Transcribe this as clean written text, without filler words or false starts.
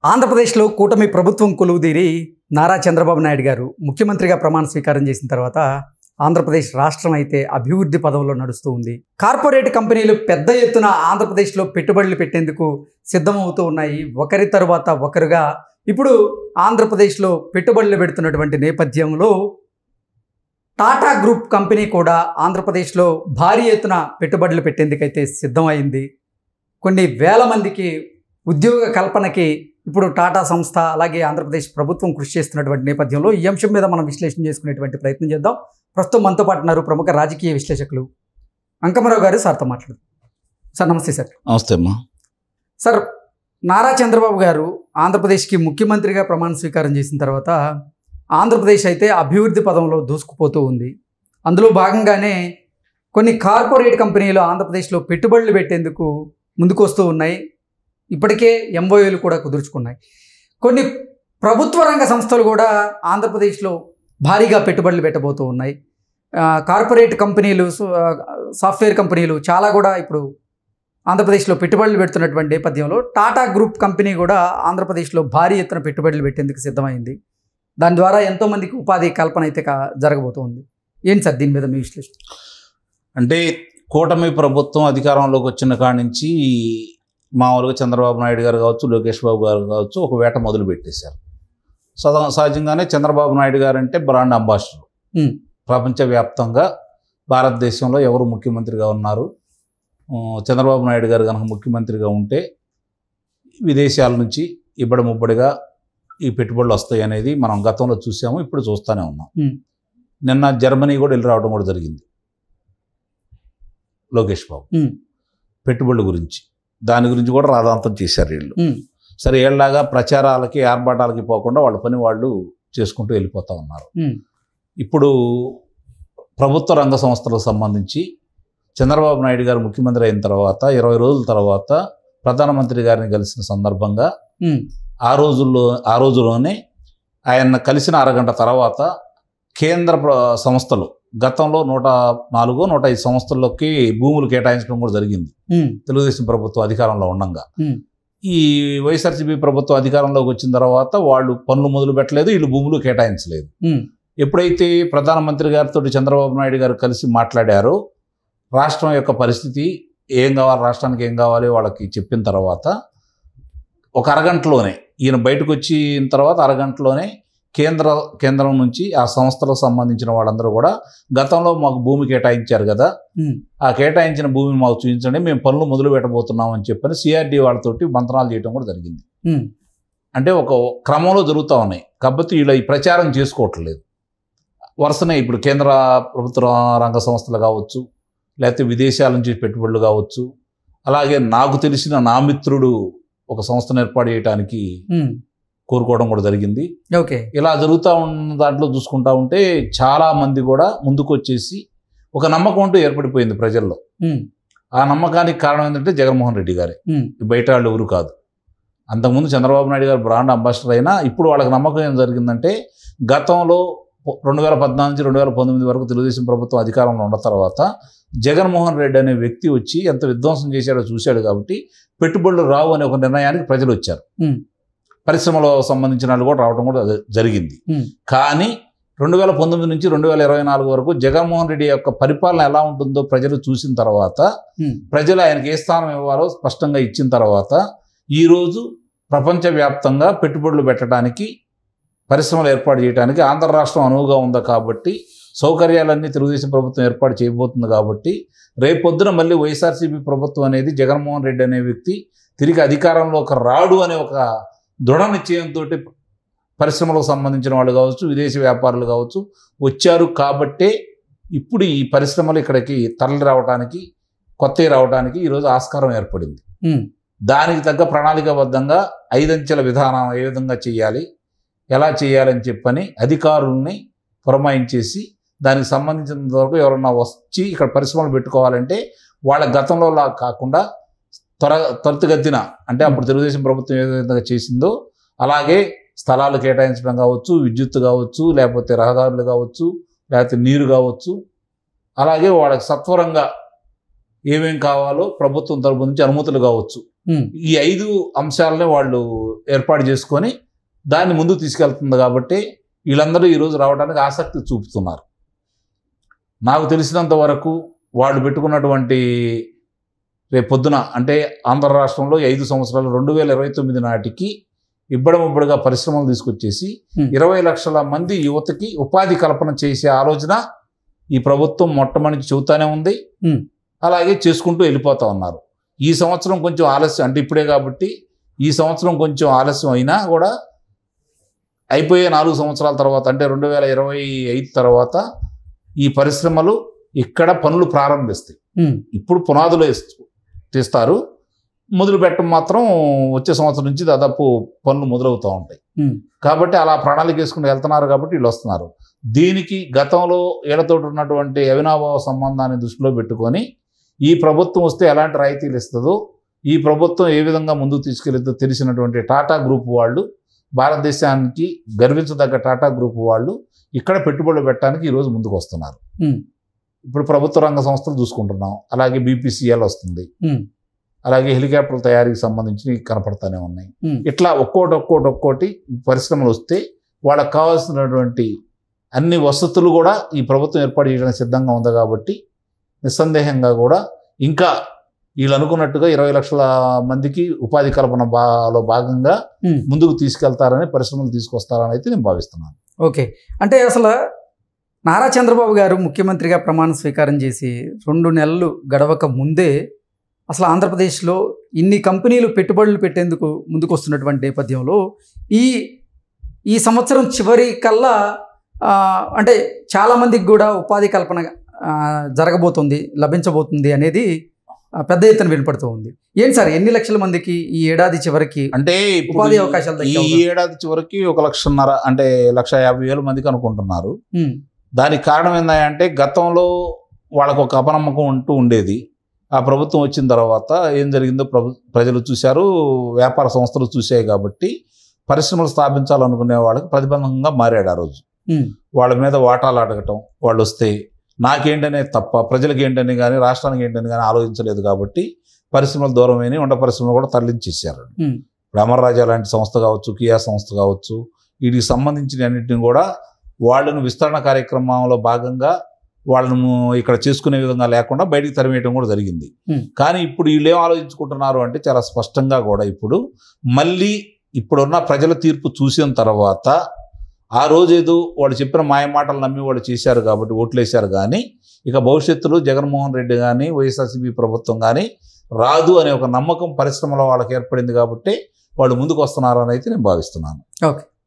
ఆంధ్రప్రదేశ్లో కూటమి ప్రభుత్వం కొలువుదీరి నారా చంద్రబాబు నాయుడు గారు ముఖ్యమంత్రిగా ప్రమాణ స్వీకారం చేసిన తర్వాత ఆంధ్రప్రదేశ్ రాష్ట్రం అయితే అభివృద్ధి పదంలో నడుస్తూ ఉంది. కార్పొరేట్ కంపెనీలు పెద్ద ఎత్తున ఆంధ్రప్రదేశ్లో పెట్టుబడులు పెట్టేందుకు సిద్ధమవుతూ ఉన్నాయి. ఒకరి తర్వాత ఒకరుగా ఇప్పుడు ఆంధ్రప్రదేశ్లో పెట్టుబడులు పెడుతున్నటువంటి నేపథ్యంలో టాటా గ్రూప్ కంపెనీ కూడా ఆంధ్రప్రదేశ్లో భారీ ఎత్తున పెట్టుబడులు పెట్టేందుకైతే సిద్ధమైంది. కొన్ని వేల మందికి ఉద్యోగ కల్పనకి ఇప్పుడు టాటా సంస్థ అలాగే ఆంధ్రప్రదేశ్ ప్రభుత్వం కృషి చేస్తున్నటువంటి నేపథ్యంలో ఈ అంశం మీద మనం విశ్లేషణ చేసుకునేటువంటి ప్రయత్నం చేద్దాం. ప్రస్తుతం మనతో పాటు ఉన్నారు ప్రముఖ రాజకీయ విశ్లేషకులు అంకమరావు గారు. సార్తో మాట్లాడు. సార్ నమస్తే. సార్ నమస్తే అమ్మా. సార్, నారా చంద్రబాబు గారు ఆంధ్రప్రదేశ్కి ముఖ్యమంత్రిగా ప్రమాణ స్వీకారం చేసిన తర్వాత ఆంధ్రప్రదేశ్ అయితే అభివృద్ధి పదంలో దూసుకుపోతూ ఉంది. అందులో భాగంగానే కొన్ని కార్పొరేట్ కంపెనీలు ఆంధ్రప్రదేశ్లో పెట్టుబడులు పెట్టేందుకు ముందుకొస్తూ ఉన్నాయి. ఇప్పటికే ఎంఓయూలు కూడా కుదుర్చుకున్నాయి. కొన్ని ప్రభుత్వ రంగ సంస్థలు కూడా ఆంధ్రప్రదేశ్లో భారీగా పెట్టుబడులు పెట్టబోతూ ఉన్నాయి. కార్పొరేట్ కంపెనీలు, సాఫ్ట్వేర్ కంపెనీలు చాలా కూడా ఇప్పుడు ఆంధ్రప్రదేశ్లో పెట్టుబడులు పెడుతున్నటువంటి నేపథ్యంలో టాటా గ్రూప్ కంపెనీ కూడా ఆంధ్రప్రదేశ్లో భారీ ఎత్తున పెట్టుబడులు పెట్టేందుకు సిద్ధమైంది. దాని ద్వారా ఎంతోమందికి ఉపాధి కల్పన అయితే జరగబోతుంది. ఏంటి సార్ దీని మీద మీ విశ్లేషణ? అంటే కూటమి ప్రభుత్వం అధికారంలోకి వచ్చిన కాడి నుంచి మామూలుగా చంద్రబాబు నాయుడు గారు కావచ్చు, లోకేష్ బాబు గారు కావచ్చు, ఒక వేట మొదలు పెట్టేశారు. సహజంగానే చంద్రబాబు నాయుడు గారు అంటే బ్రాండ్ అంబాసిడర్. ప్రపంచవ్యాప్తంగా భారతదేశంలో ఎవరు ముఖ్యమంత్రిగా ఉన్నారు, చంద్రబాబు నాయుడు గారు కనుక ముఖ్యమంత్రిగా ఉంటే విదేశాల నుంచి ఇబ్బడి ముబ్బడిగా ఈ పెట్టుబడులు వస్తాయి అనేది మనం గతంలో చూసాము, ఇప్పుడు చూస్తూనే ఉన్నాం. నిన్న జర్మనీ కూడా వెళ్ళి రావడం కూడా జరిగింది లోకేష్ బాబు పెట్టుబడుల గురించి. దాని గురించి కూడా రాదాంతం చేశారు వీళ్ళు. సరే, ఏళ్ళలాగా ప్రచారాలకి ఆర్భాటాలకి పోకుండా వాళ్ళ పని వాళ్ళు చేసుకుంటూ వెళ్ళిపోతూ ఉన్నారు. ఇప్పుడు ప్రభుత్వ రంగ సంస్థలకు సంబంధించి చంద్రబాబు నాయుడు గారు ముఖ్యమంత్రి అయిన తర్వాత 20 రోజుల తర్వాత ప్రధానమంత్రి గారిని కలిసిన సందర్భంగా ఆ రోజులోనే ఆయన కలిసిన అరగంట తర్వాత కేంద్ర సంస్థలు గతంలో 104, 105 సంస్థల్లోకి భూములు కేటాయించడం కూడా జరిగింది తెలుగుదేశం ప్రభుత్వం అధికారంలో ఉండగా. ఈ వైఎస్ఆర్సీపీ ప్రభుత్వం అధికారంలోకి వచ్చిన తర్వాత వాళ్ళు పనులు మొదలు పెట్టలేదు, వీళ్ళు భూములు కేటాయించలేదు. ఎప్పుడైతే ప్రధానమంత్రి గారితో చంద్రబాబు నాయుడు గారు కలిసి మాట్లాడారో రాష్ట్రం యొక్క పరిస్థితి ఏం కావాలి, రాష్ట్రానికి ఏం కావాలి వాళ్ళకి చెప్పిన తర్వాత ఒక అరగంటలోనే ఈయన బయటకు వచ్చిన తర్వాత అరగంటలోనే కేంద్రం నుంచి ఆ సంస్థలకు సంబంధించిన వాళ్ళందరూ కూడా గతంలో మాకు భూమి కేటాయించారు కదా, ఆ కేటాయించిన భూమిని మాకు చూపించండి, మేము పనులు మొదలు పెట్టబోతున్నాం అని చెప్పని సిఆర్డీ వాళ్ళతోటి మంత్రాలు చేయడం కూడా జరిగింది. అంటే ఒక క్రమంలో జరుగుతూ ఉన్నాయి కాబట్టి వీళ్ళు ఈ ప్రచారం చేసుకోవట్లేదు. వరుసనే ఇప్పుడు కేంద్ర ప్రభుత్వ రంగ సంస్థలు కావచ్చు, లేకపోతే విదేశాల నుంచి పెట్టుబడులు కావచ్చు, అలాగే నాకు తెలిసిన నా మిత్రుడు ఒక సంస్థను ఏర్పాటు చేయడానికి కోరుకోవడం కూడా జరిగింది. ఓకే, ఇలా జరుగుతూ ఉన్న దాంట్లో చూసుకుంటా ఉంటే చాలా మంది కూడా ముందుకు వచ్చేసి ఒక నమ్మకం అంటూ ఏర్పడిపోయింది ప్రజల్లో. ఆ నమ్మకానికి కారణం ఏంటంటే జగన్మోహన్ రెడ్డి గారే, బయట వాళ్ళు ఎవరు కాదు. అంతకుముందు చంద్రబాబు నాయుడు గారు బ్రాండ్ అంబాసిడర్ అయినా ఇప్పుడు వాళ్ళకి నమ్మకం ఏం జరిగిందంటే గతంలో 2014 నుంచి 2019 వరకు తెలుగుదేశం ప్రభుత్వం అధికారంలో ఉన్న తర్వాత జగన్మోహన్ రెడ్డి అనే వ్యక్తి వచ్చి ఎంత విధ్వంసం చేశాడో చూశాడు కాబట్టి పెట్టుబడులు రావు అనే ఒక నిర్ణయానికి ప్రజలు వచ్చారు. పరిశ్రమలో సంబంధించిన వాళ్ళు కూడా రావడం కూడా జరిగింది. కానీ 2019 నుంచి 2024 వరకు జగన్మోహన్ రెడ్డి యొక్క పరిపాలన ఎలా ఉంటుందో ప్రజలు చూసిన తర్వాత, ప్రజలు ఆయనకి ఏ స్థానం ఇవ్వాలో స్పష్టంగా ఇచ్చిన తర్వాత ఈరోజు ప్రపంచవ్యాప్తంగా పెట్టుబడులు పెట్టడానికి, పరిశ్రమలు ఏర్పాటు చేయడానికి ఆంధ్ర రాష్ట్రం అనువుగా ఉంది కాబట్టి, సౌకర్యాలన్నీ తెలుగుదేశం ప్రభుత్వం ఏర్పాటు చేయబోతుంది కాబట్టి రేపొద్దున మళ్ళీ వైఎస్ఆర్సీపీ ప్రభుత్వం అనేది జగన్మోహన్ రెడ్డి అనే వ్యక్తి తిరిగి అధికారంలోకి రాడు అనే ఒక దృఢ నిశ్చయంతో పరిశ్రమలకు సంబంధించిన వాళ్ళు కావచ్చు, విదేశీ వ్యాపారులు కావచ్చు వచ్చారు. కాబట్టే ఇప్పుడు ఈ పరిశ్రమలు ఇక్కడికి తరలి రావడానికి, కొత్తవి రావడానికి ఈరోజు ఆస్కారం ఏర్పడింది. దానికి తగ్గ ప్రణాళికాబద్ధంగా 5 అంచెల విధానం ఏ విధంగా చేయాలి, ఎలా చేయాలని చెప్పని అధికారుల్ని పురమాయించేసి దానికి సంబంధించినంత వరకు ఎవరన్నా వచ్చి ఇక్కడ పరిశ్రమలు పెట్టుకోవాలంటే వాళ్ళ గతంలో కాకుండా త్వరితగతిన, అంటే అప్పుడు తెలుగుదేశం ప్రభుత్వం ఏ విధంగా చేసిందో అలాగే స్థలాలు కేటాయించడం కావచ్చు, విద్యుత్ కావచ్చు, లేకపోతే రహదారులు కావచ్చు, లేకపోతే నీరు కావచ్చు, అలాగే వాళ్ళకి సత్వరంగా ఏమేం కావాలో ప్రభుత్వం తరపు నుంచి అనుమతులు కావచ్చు ఈ 5 అంశాలనే వాళ్ళు ఏర్పాటు చేసుకొని దాన్ని ముందుకు తీసుకెళ్తుంది కాబట్టి వీళ్ళందరూ ఈరోజు రావడానికి ఆసక్తి చూపుతున్నారు. నాకు తెలిసినంత వరకు వాళ్ళు పెట్టుకున్నటువంటి రేపు పొద్దున అంటే ఆంధ్ర రాష్ట్రంలో 5 సంవత్సరాలు 2029 నాటికి ఇబ్బడముబ్బడిగా పరిశ్రమలు తీసుకొచ్చేసి 20 లక్షల మంది యువతకి ఉపాధి కల్పన చేసే ఆలోచన ఈ ప్రభుత్వం మొట్టమొదటి చెబుతానే ఉంది. అలాగే చేసుకుంటూ వెళ్ళిపోతా ఉన్నారు. ఈ సంవత్సరం కొంచెం ఆలస్యం, అంటే ఇప్పుడే కాబట్టి ఈ సంవత్సరం కొంచెం ఆలస్యం అయినా కూడా అయిపోయే 4 సంవత్సరాల తర్వాత అంటే 2025 తర్వాత ఈ పరిశ్రమలు ఇక్కడ పనులు ప్రారంభిస్తాయి. ఇప్పుడు పునాదులు తీస్తారు, మొదలు పెట్టడం మాత్రం వచ్చే సంవత్సరం నుంచి దాదాపు పనులు మొదలవుతూ ఉంటాయి. కాబట్టి అలా ప్రణాళిక వేసుకుని వెళ్తున్నారు కాబట్టి వీళ్ళు వస్తున్నారు. దీనికి గతంలో ఏళ్లతోటి ఉన్నటువంటి అవినాభావ సంబంధాన్ని దృష్టిలో పెట్టుకొని ఈ ప్రభుత్వం వస్తే ఎలాంటి రాయితీలు ఇస్తుందో, ఈ ప్రభుత్వం ఏ విధంగా ముందుకు తీసుకెళ్తుందో తెలిసినటువంటి టాటా గ్రూప్ వాళ్ళు, భారతదేశానికి గర్వించదగ్గ టాటా గ్రూప్ వాళ్ళు ఇక్కడ పెట్టుబడులు పెట్టడానికి ఈరోజు ముందుకు వస్తున్నారు. ఇప్పుడు ప్రభుత్వ రంగ సంస్థలు చూసుకుంటున్నాం, అలాగే BPCL వస్తుంది, అలాగే హెలికాప్టర్ల తయారీకి సంబంధించి కనపడతానే ఉన్నాయి. ఇట్లా ఒక్కోటి పరిశ్రమలు వస్తే వాళ్ళకి కావాల్సినటువంటి అన్ని వసతులు కూడా ఈ ప్రభుత్వం ఏర్పాటు చేయడానికి సిద్ధంగా ఉంది. కాబట్టి నిస్సందేహంగా కూడా ఇంకా వీళ్ళు అనుకున్నట్టుగా 20 లక్షల మందికి ఉపాధి కల్పనలో భాగంగా ముందుకు తీసుకెళ్తారని, పరిశ్రమలు తీసుకొస్తారని అయితే నేను భావిస్తున్నాను. ఓకే, అంటే అసలు నారా చంద్రబాబు గారు ముఖ్యమంత్రిగా ప్రమాణ స్వీకారం చేసి 2 నెలలు గడవక ముందే అసలు ఆంధ్రప్రదేశ్లో ఇన్ని కంపెనీలు పెట్టుబడులు పెట్టేందుకు ముందుకు వస్తున్నటువంటి నేపథ్యంలో ఈ సంవత్సరం చివరి కల్లా అంటే చాలామందికి కూడా ఉపాధి కల్పన జరగబోతుంది, లభించబోతుంది అనేది పెద్ద ఎత్తున వినపడుతూ ఉంది. ఏంటి సార్, ఎన్ని లక్షల మందికి ఈ ఏడాది చివరికి అంటే ఉపాధి అవకాశాలు? ఈ ఏడాది చివరికి 1,50,000 అంటే 1,50,000 మందికి అనుకుంటున్నారు. దానికి కారణం ఏంటంటే గతంలో వాళ్ళకు ఒక అపనమ్మకం ఉంటూ ఉండేది. ఆ ప్రభుత్వం వచ్చిన తర్వాత ఏం జరిగిందో ప్రజలు చూశారు, వ్యాపార సంస్థలు చూశాయి. కాబట్టి పరిశ్రమలు స్థాపించాలనుకునే వాళ్ళకి ప్రతిబంధకంగా మారాడు ఆ రోజు. వాళ్ళ మీద వాటాలు అడగటం, వాళ్ళు వస్తే నాకేంటనే తప్ప ప్రజలకి ఏంటని కానీ రాష్ట్రానికి ఏంటని కానీ ఆలోచించలేదు. కాబట్టి పరిశ్రమలు దూరమైన ఉండ పరిశ్రమలు కూడా తరలించేసారు. ఇప్పుడు అమర్ రాజా లాంటి సంస్థ కావచ్చు, కియా సంస్థ కావచ్చు, వీటికి సంబంధించిన అన్నింటిని కూడా వాళ్ళను విస్తరణ కార్యక్రమంలో భాగంగా వాళ్ళను ఇక్కడ చేసుకునే విధంగా లేకుండా బయటికి తరిమేయడం కూడా జరిగింది. కానీ ఇప్పుడు వీళ్ళు ఏం ఆలోచించుకుంటున్నారు అంటే చాలా స్పష్టంగా కూడా ఇప్పుడు మళ్ళీ ఇప్పుడున్న ప్రజల తీర్పు చూసిన తర్వాత ఆ రోజు ఏదో వాళ్ళు చెప్పిన మాయమాటలు నమ్మి వాళ్ళు చేశారు కాబట్టి ఓట్లేశారు. కానీ ఇక భవిష్యత్తులో జగన్మోహన్ రెడ్డి కానీ వైఎస్ఆర్సీపీ ప్రభుత్వం కానీ రాదు అనే ఒక నమ్మకం పరిశ్రమలో వాళ్ళకి ఏర్పడింది కాబట్టి వాళ్ళు ముందుకు వస్తున్నారు అని అయితే నేను భావిస్తున్నాను. ఓకే.